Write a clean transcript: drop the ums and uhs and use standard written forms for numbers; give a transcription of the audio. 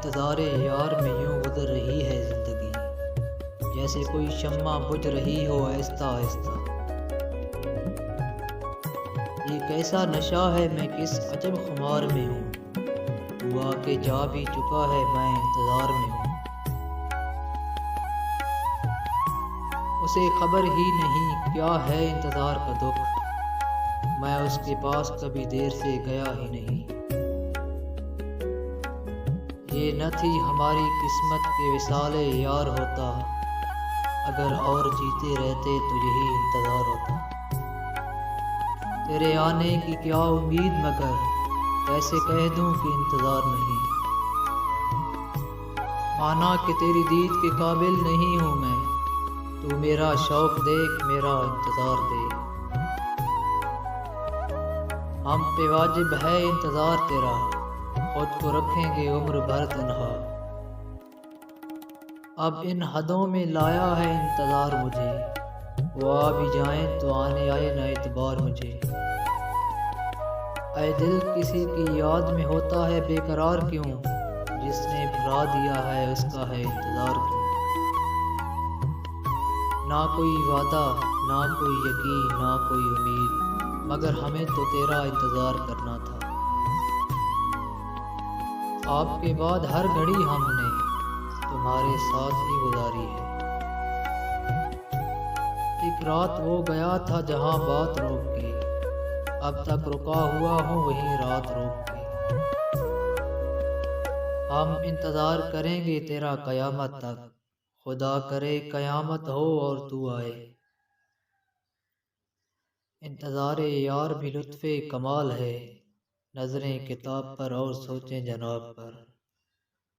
इंतज़ारे यार में यूं गुज़र रही है ज़िंदगी, जैसे कोई शम्मा बुझ रही हो आहिस्ता आहिस्ता। ये कैसा नशा है, मैं किस अजब खुमार में हूँ। हुआ के जा भी चुका है, मैं इंतज़ार में हूँ। उसे खबर ही नहीं क्या है इंतज़ार का दुख, मैं उसके पास कभी देर से गया ही नहीं। ये न थी हमारी किस्मत के विसाले यार होता, अगर और जीते रहते तो यही इंतज़ार होता। तेरे आने की क्या उम्मीद, मगर कैसे कह दूं कि इंतज़ार नहीं। माना कि तेरी दीद के काबिल नहीं हूँ मैं, तू मेरा शौक देख, मेरा इंतज़ार देख। हम पे वाजिब है इंतज़ार तेरा, खुद को रखेंगे उम्र भर तन्हा। अब इन हदों में लाया है इंतज़ार मुझे, वो आ भी जाएं तो आने आए ना एतबार मुझे। ऐ दिल किसी की याद में होता है बेकरार क्यों, जिसने भुला दिया है उसका है इंतज़ार क्यों। ना कोई वादा, ना कोई यकीन, ना कोई उम्मीद, मगर हमें तो तेरा इंतज़ार करना था। आपके बाद हर घड़ी हमने तुम्हारे साथ ही गुजारी है। एक रात वो गया था जहां बात रोक के, अब तक रुका हुआ हूँ वहीं रात रोक के। हम इंतज़ार करेंगे तेरा क़यामत तक, खुदा करे क़यामत हो और तू आए। इंतज़ारे यार भी लुत्फ़े कमाल है, नज़रें किताब पर और सोचें जनाब पर।